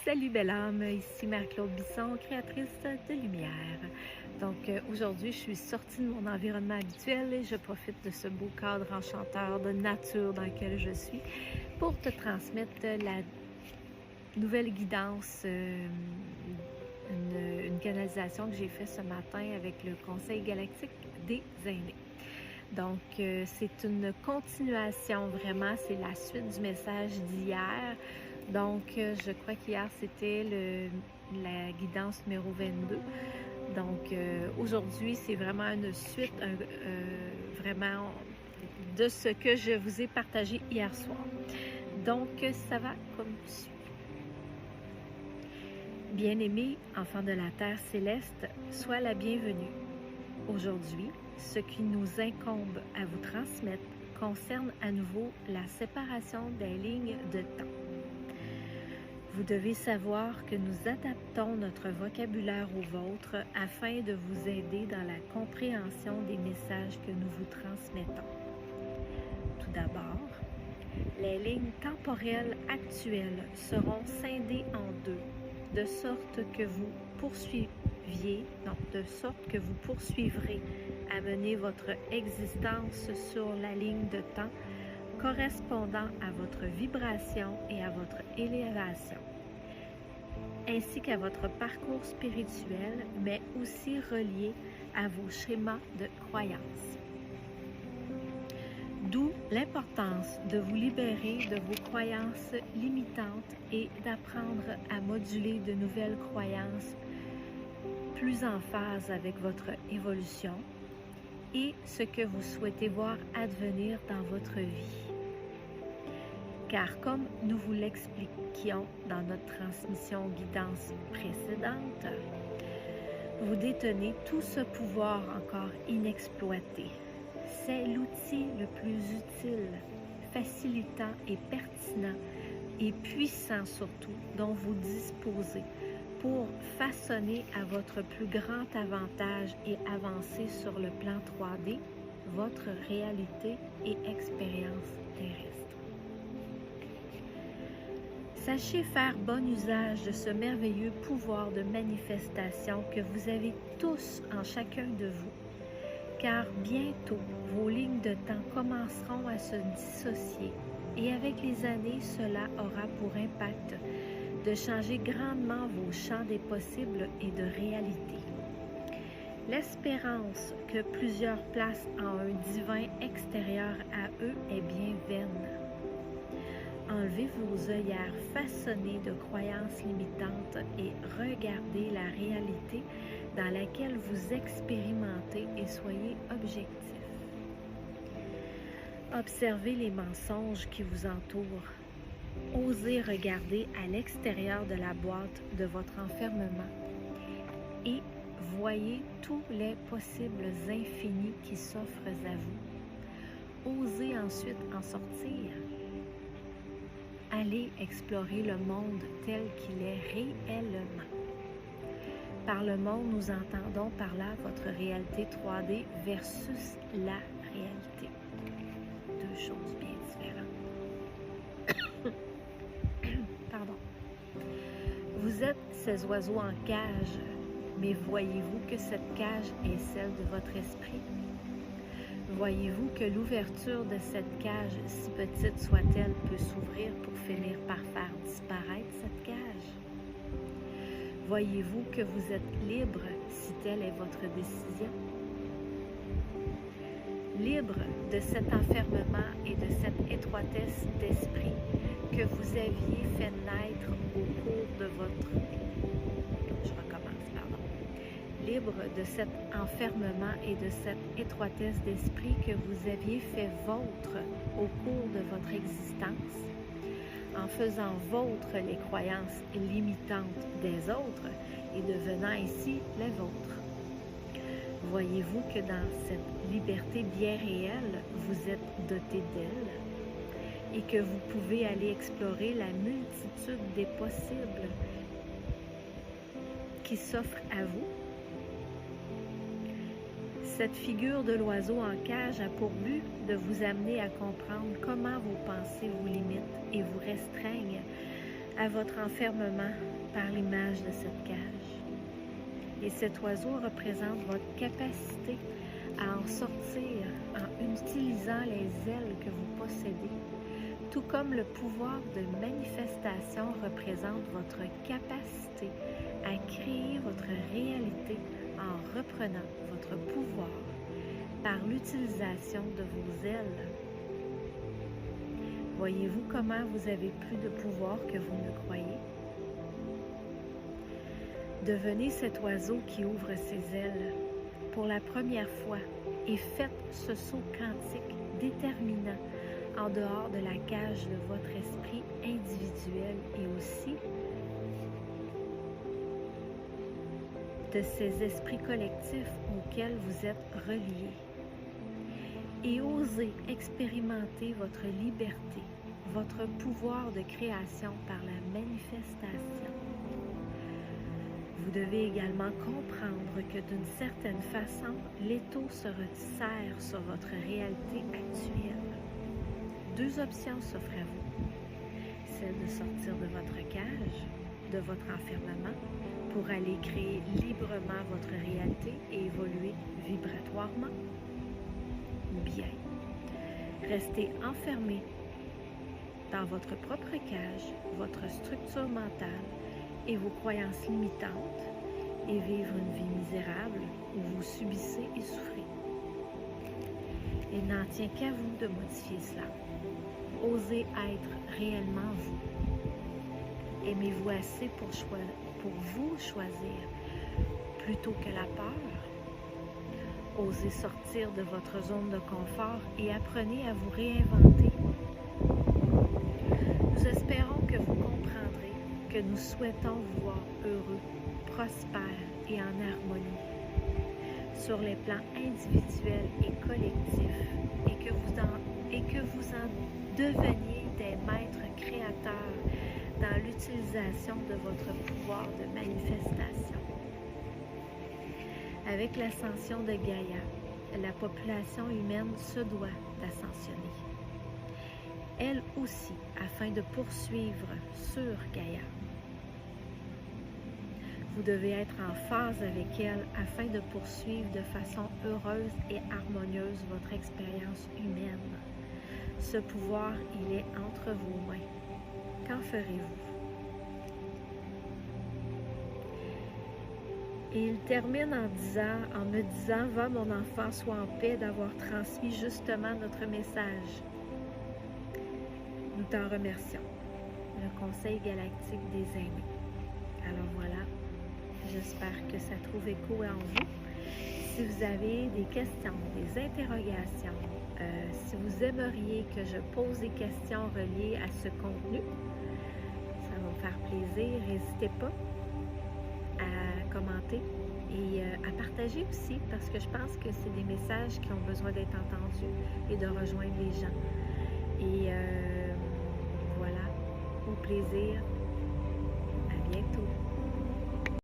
Salut belle âme, ici Marie-Claude Bisson, créatrice de lumière. Donc aujourd'hui, je suis sortie de mon environnement habituel et je profite de ce beau cadre enchanteur de nature dans lequel je suis pour te transmettre la nouvelle guidance, une canalisation que j'ai faite ce matin avec le Conseil galactique des aînés. Donc, c'est une continuation, vraiment, c'est la suite du message d'hier. Donc, je crois qu'hier, c'était la guidance numéro 22. Donc, aujourd'hui, c'est vraiment une suite, vraiment, de ce que je vous ai partagé hier soir. Donc, ça va comme suit. Bien-aimés, enfants de la Terre céleste, sois la bienvenue. Aujourd'hui, ce qui nous incombe à vous transmettre concerne à nouveau la séparation des lignes de temps. Vous devez savoir que nous adaptons notre vocabulaire au vôtre afin de vous aider dans la compréhension des messages que nous vous transmettons. Tout d'abord, les lignes temporelles actuelles seront scindées en deux, de sorte que vous poursuivrez à mener votre existence sur la ligne de temps correspondant à votre vibration et à votre élévation, ainsi qu'à votre parcours spirituel, mais aussi relié à vos schémas de croyances. D'où l'importance de vous libérer de vos croyances limitantes et d'apprendre à moduler de nouvelles croyances plus en phase avec votre évolution et ce que vous souhaitez voir advenir dans votre vie. Car comme nous vous l'expliquions dans notre transmission guidance précédente, vous détenez tout ce pouvoir encore inexploité. C'est l'outil le plus utile, facilitant et pertinent et puissant surtout dont vous disposez pour façonner à votre plus grand avantage et avancer sur le plan 3D votre réalité et expérience terrestre. Sachez faire bon usage de ce merveilleux pouvoir de manifestation que vous avez tous en chacun de vous, car bientôt vos lignes de temps commenceront à se dissocier et avec les années, cela aura pour impact de changer grandement vos champs des possibles et de réalité. L'espérance que plusieurs placent en un divin extérieur à eux est bien vaine. Enlevez vos œillères façonnées de croyances limitantes et regardez la réalité dans laquelle vous expérimentez et soyez objectif. Observez les mensonges qui vous entourent. Osez regarder à l'extérieur de la boîte de votre enfermement et voyez tous les possibles infinis qui s'offrent à vous. Osez ensuite en sortir. Allez explorer le monde tel qu'il est réellement. Par le monde, nous entendons par là votre réalité 3D versus la réalité. Deux choses bien différentes. Pardon. Vous êtes ces oiseaux en cage, mais voyez-vous que cette cage est celle de votre esprit? Voyez-vous que l'ouverture de cette cage, si petite soit-elle, peut s'ouvrir pour finir par faire disparaître cette cage? Voyez-vous que vous êtes libre si telle est votre décision? Libre de cet enfermement et de cette étroitesse d'esprit que vous aviez fait naître au cours de votre... Libre de cet enfermement et de cette étroitesse d'esprit que vous aviez fait vôtre au cours de votre existence, en faisant vôtre les croyances limitantes des autres et devenant ainsi les vôtres. Voyez-vous que dans cette liberté bien réelle, vous êtes doté d'elle et que vous pouvez aller explorer la multitude des possibles qui s'offrent à vous? Cette figure de l'oiseau en cage a pour but de vous amener à comprendre comment vos pensées vous limitent et vous restreignent à votre enfermement par l'image de cette cage. Et cet oiseau représente votre capacité à en sortir en utilisant les ailes que vous possédez, tout comme le pouvoir de manifestation représente votre capacité à créer votre réalité en reprenant votre pouvoir par l'utilisation de vos ailes. Voyez-vous comment vous avez plus de pouvoir que vous ne croyez? Devenez cet oiseau qui ouvre ses ailes pour la première fois et faites ce saut quantique déterminant en dehors de la cage de votre esprit individuel et aussi de ces esprits collectifs auxquels vous êtes reliés. Et osez expérimenter votre liberté, votre pouvoir de création par la manifestation. Vous devez également comprendre que d'une certaine façon, l'étau se resserre sur votre réalité actuelle. Deux options s'offrent à vous. Celle de sortir de votre cage, de votre enfermement, pour aller créer librement votre réalité et évoluer vibratoirement. Ou bien, rester enfermé dans votre propre cage, votre structure mentale et vos croyances limitantes et vivre une vie misérable où vous subissez et souffrez. Il n'en tient qu'à vous de modifier cela. Osez être réellement vous. Aimez-vous assez pour vous choisir plutôt que la peur? Osez sortir de votre zone de confort et apprenez à vous réinventer. Nous espérons que vous comprendrez que nous souhaitons vous voir heureux, prospère et en harmonie sur les plans individuels et collectifs et que vous en deveniez des maîtres créateurs dans l'utilisation de votre pouvoir de manifestation. Avec l'ascension de Gaïa, la population humaine se doit d'ascensionner. Elle aussi, afin de poursuivre sur Gaïa. Vous devez être en phase avec elle afin de poursuivre de façon heureuse et harmonieuse votre expérience humaine. Ce pouvoir, il est entre vos mains. Qu'en ferez-vous? Et il termine en me disant, va mon enfant, sois en paix d'avoir transmis justement notre message. Nous t'en remercions. Le Conseil galactique des aînés. Alors voilà, j'espère que ça trouve écho en vous. Si vous avez des questions, des interrogations, si vous aimeriez que je pose des questions reliées à ce contenu, ça va me faire plaisir. N'hésitez pas à commenter et à partager aussi, parce que je pense que c'est des messages qui ont besoin d'être entendus et de rejoindre les gens. Et voilà, au plaisir, à bientôt.